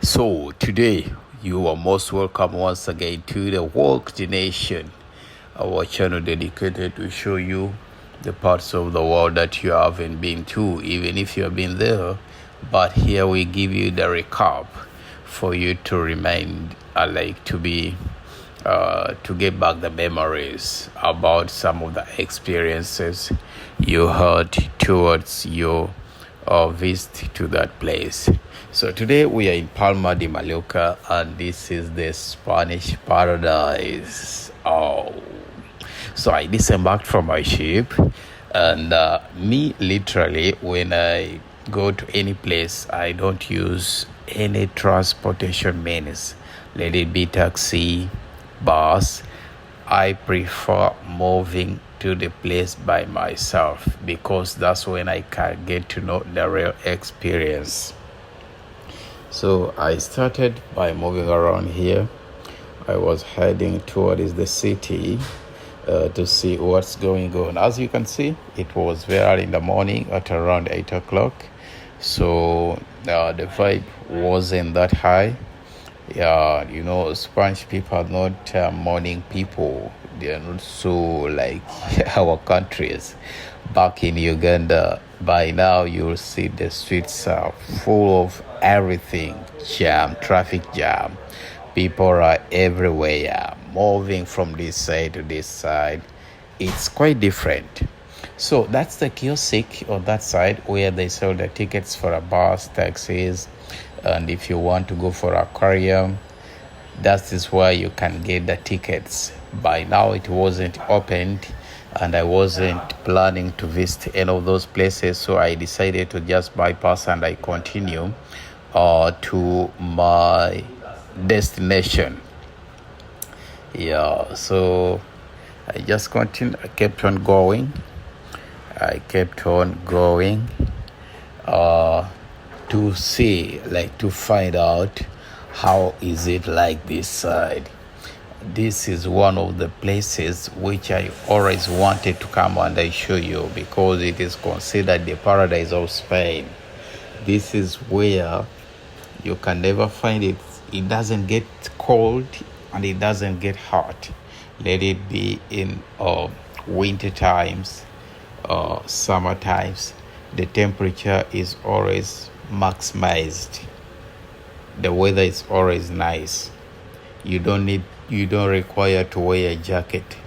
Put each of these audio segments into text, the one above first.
So today you are most welcome once again to the Walk the Nation, our channel dedicated to show you the parts of the world that you haven't been to, even if you have been there. But here we give you the recap for you to remind, to get back the memories about some of the experiences you had towards your visit to that place. So today we are in Palma de Mallorca, and this is the Spanish paradise. So I disembarked from my ship, and me literally, when I go to any place, I don't use any transportation means. Let it be taxi, bus. I prefer moving to the place by myself because that's when I can get to know the real experience. So I started by moving around here. I was heading towards the city to see what's going on. As you can see, it was very early in the morning at around 8 o'clock. So the vibe wasn't that high. Yeah, Spanish people are not morning people. They are not so like our countries. Back in Uganda, by now you'll see the streets are full of everything, traffic jam. People are everywhere, moving from this side to this side. It's quite different. So that's the kiosk on that side where they sell the tickets for a bus, taxis, and if you want to go for aquarium, that is where you can get the tickets. By now it wasn't opened, and I wasn't planning to visit any of those places, so I decided to just bypass and I continue to my destination. So I just continued. I kept on going. To see, to find out how is it like this side. This is one of the places which I always wanted to come and I show you because it is considered the paradise of Spain. This is where you can never find it. It doesn't get cold and it doesn't get hot. Let it be in winter times, summer times. The temperature is always maximized. The weather is always nice. You don't require to wear a jacket,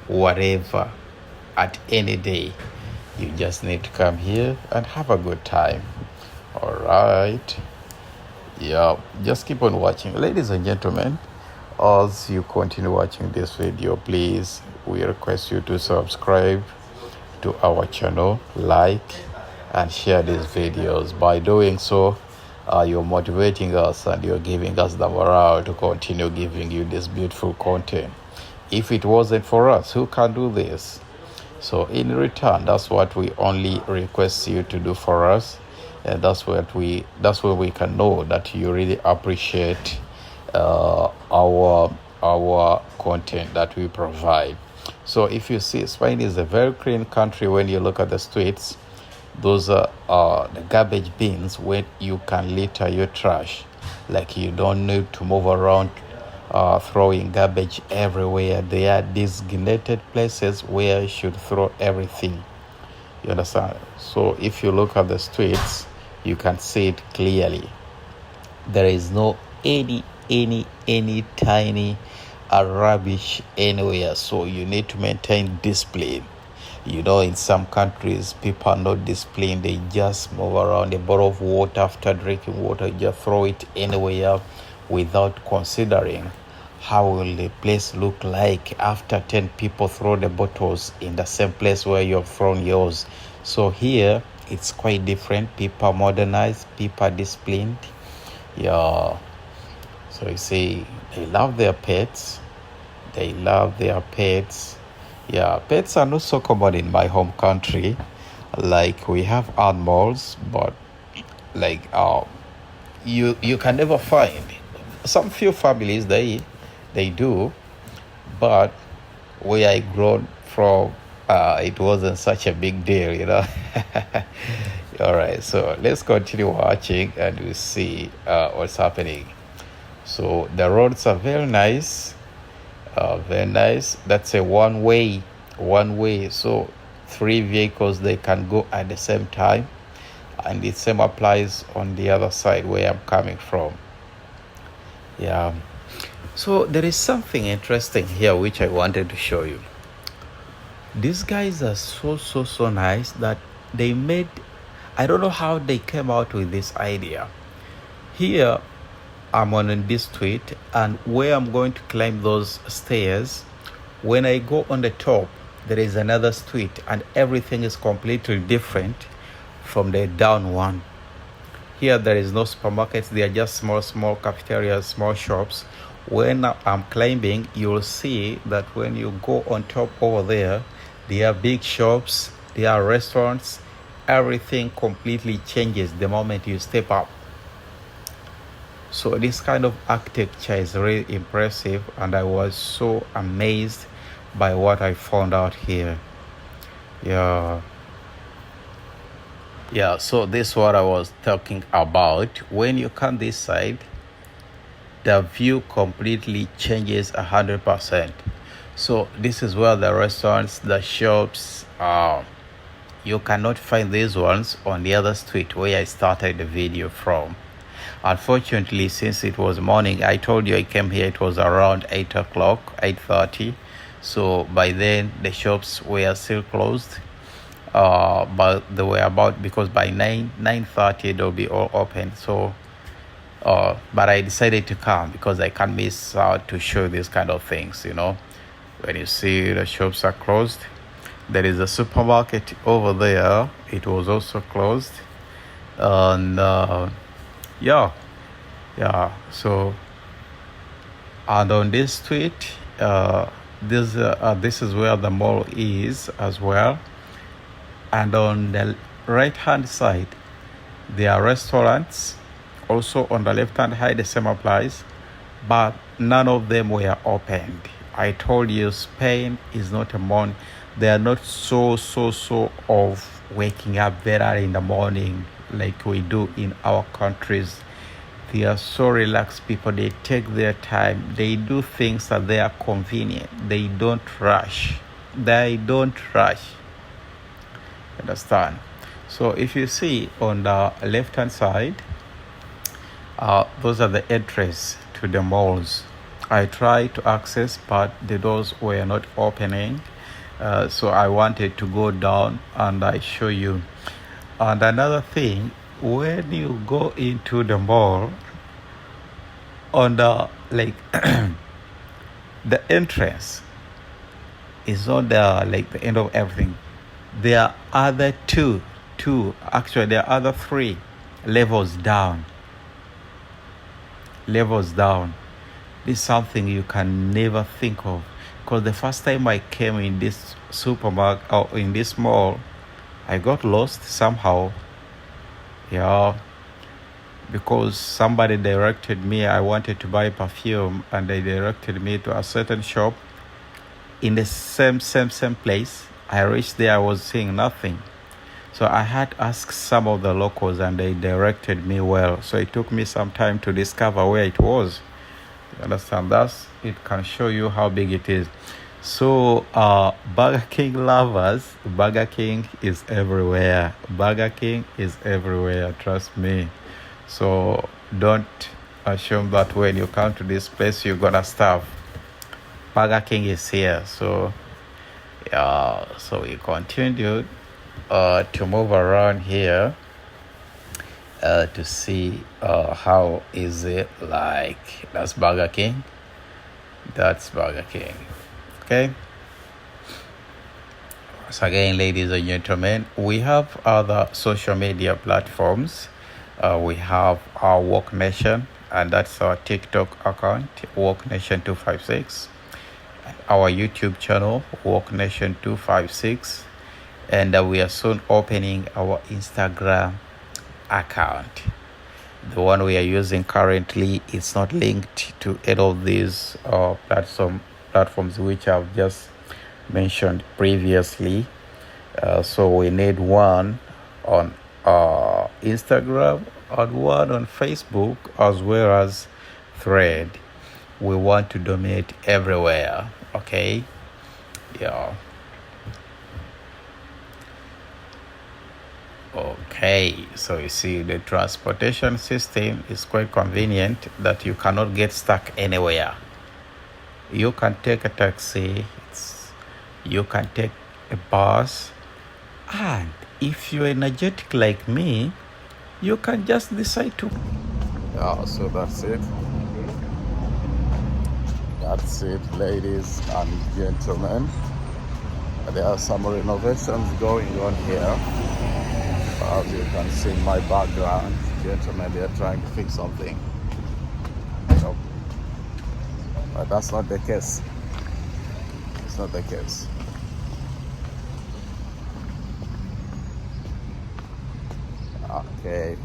whatever, at any day. You just need to come here and have a good time. All right. Yeah, just keep on watching. Ladies and gentlemen, as you continue watching this video, please, we request you to subscribe to our channel, like, and share these videos. By doing so, you're motivating us and you're giving us the morale to continue giving you this beautiful content. If it wasn't for us, who can do this? So in return, that's what we only request you to do for us, and that's where we can know that you really appreciate our content that we provide. So if you see, Spain is a very clean country. When you look at the streets, those are the garbage bins where you can litter your trash. Like, you don't need to move around throwing garbage everywhere. There are designated places where you should throw everything. You understand? So if you look at the streets, you can see it clearly. There is no any tiny rubbish anywhere. So you need to maintain discipline. In some countries, people are not disciplined. They just move around a bottle of water after drinking water, just throw it anywhere without considering how will the place look like after 10 people throw the bottles in the same place where you've thrown yours. So here, it's quite different. People are modernized. People are disciplined. Yeah. So you see, they love their pets. Yeah, pets are not so common in my home country. Like, we have animals, but you can never find. Some few families they do, but where I grown from, it wasn't such a big deal. All right, so let's continue watching and we see what's happening. So the roads are very nice, very nice. That's a one way. So three vehicles they can go at the same time, and the same applies on the other side where I'm coming from. Yeah. So there is something interesting here which I wanted to show you. These guys are so nice that they made, I don't know how they came out with this idea. Here I'm on this street, and where I'm going to climb those stairs, when I go on the top there is another street and everything is completely different from the down one. Here there is no supermarkets, they are just small cafeterias, small shops. When I'm climbing, you'll see that when you go on top over there are big shops, there are restaurants. Everything completely changes the moment you step up. So this kind of architecture is really impressive, and I was so amazed by what I found out here. Yeah, so this is what I was talking about. When you come this side, the view completely changes 100%. So this is where the restaurants, the shops are. You cannot find these ones on the other street where I started the video from. Unfortunately, since it was morning, I told you I came here, it was around 8 o'clock, 8:30. So by then the shops were still closed. But they were about, because by 9:30 they'll be all open. So but I decided to come because I can't miss out to show these kind of things. When you see the shops are closed, there is a supermarket over there, it was also closed. And so, and on this street, this is where the mall is as well. And on the right hand side there are restaurants. Also on the left hand side the same applies, but none of them were opened. I told you Spain is not a morning. They are not so of waking up very early in the morning like we do in our countries. They are so relaxed people. They take their time. They do things that they are convenient. They don't rush. Understand? So if you see on the left hand side, those are the entries to the malls. I tried to access, but the doors were not opening. So I wanted to go down and I show you. And another thing, when you go into the mall, on the the entrance is not the end of everything. There are other actually there are other 3 levels down. This is something you can never think of, because the first time I came in this supermarket or in this mall, I got lost somehow. Because somebody directed me. I wanted to buy perfume and they directed me to a certain shop in the same place. I reached there, I was seeing nothing. So I had asked some of the locals and they directed me well. So it took me some time to discover where it was. You understand? It can show you how big it is. So Burger King lovers, Burger King is everywhere. Trust me. So don't assume that when you come to this place you're gonna starve. Burger King is here. So so we continued to move around here to see how is it like. That's Burger King. Okay. So again, ladies and gentlemen, we have other social media platforms. We have our Walk Nation, and that's our TikTok account, Walk Nation 256. Our YouTube channel, Walk Nation 256. And we are soon opening our Instagram account. The one we are using currently is not linked to any of these platforms which I've just mentioned previously. So we need one on Instagram, and one on Facebook, as well as Thread. We want to dominate everywhere. Okay. Yeah. Okay, so you see the transportation system is quite convenient that you cannot get stuck anywhere. You can take a taxi, you can take a bus, and if you're energetic like me, you can just decide to. Yeah, so that's it. That's it, ladies and gentlemen. There are some renovations going on here. As you can see in my background, gentlemen, they're trying to fix something. So, but that's not the case. It's not the case. Okay.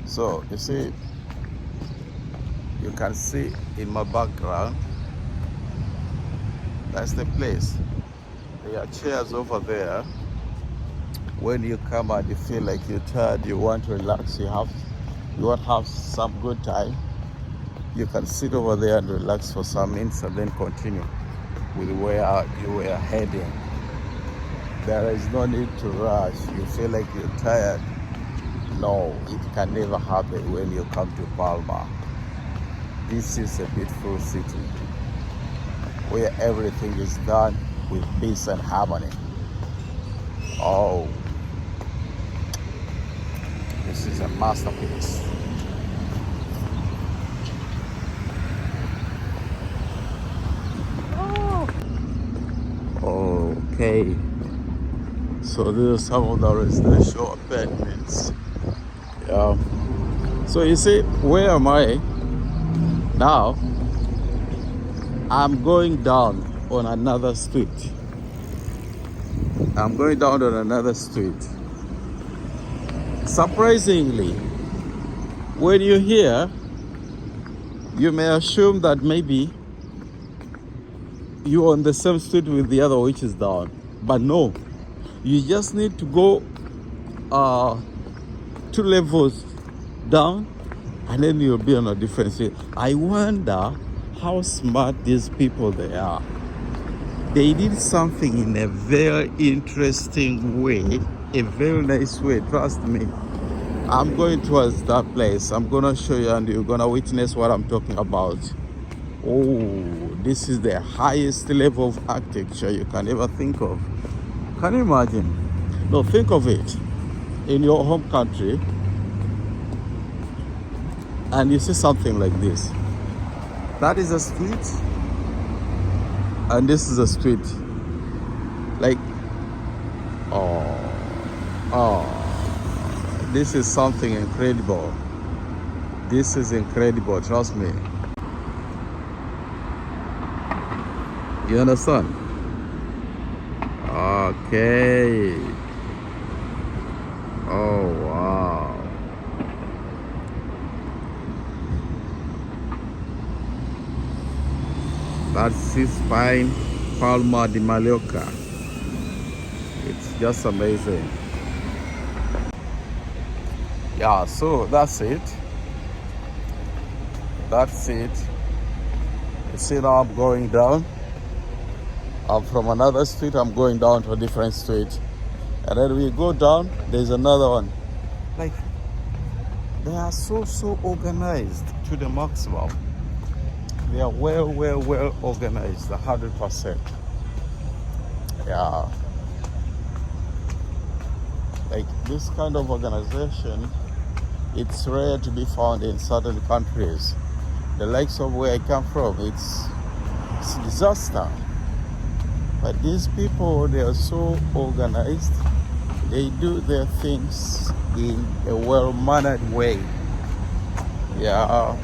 So, you see, you can see in my background, that's the place. There are chairs over there. When you come and you feel like you're tired, you want to relax, you want to have some good time, you can sit over there and relax for some minutes and then continue with where you were heading. There is no need to rush. You feel like you're tired. No, it can never happen when you come to Palma. This is a beautiful city where everything is done with peace and harmony. Oh, this is a masterpiece. Okay, so these are some of the residential apartments. Yeah. So you see, where am I now? I'm going down on another street. I'm going down on another street. Surprisingly, when you're here, you may assume that maybe you're on the same street with the other, which is down. But no, you just need to go 2 levels down, and then you'll be on a different street. I wonder how smart these people they are. They did something in a very interesting way, a very nice way, trust me. I'm going towards that place. I'm gonna show you and you're gonna witness what I'm talking about. Oh, this is the highest level of architecture you can ever think of. Can you imagine? No, think of it. In your home country, and you see something like this. That is a street, and this is a street. Like, this is something incredible. This is incredible, trust me. You understand? Okay. Oh, wow. That's Spain, Palma de Mallorca. It's just amazing. Yeah, so that's it. That's it. You see, now I'm going down. I'm from another street, I'm going down to a different street. And then we go down, there's another one. Like, they are so organized to the maximum. They are well organized, 100%. Yeah. Like, this kind of organization, it's rare to be found in certain countries. The likes of where I come from, it's a disaster. But these people, they are so organized. They do their things in a well-mannered way. Yeah.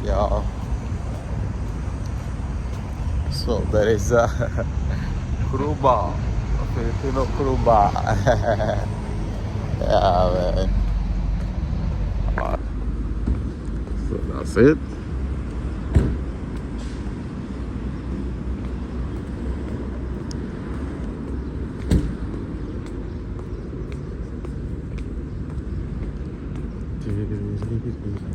Yeah. So there is a Cuba, a Filipino Cuba. Yeah, man. So that's it. Dạ.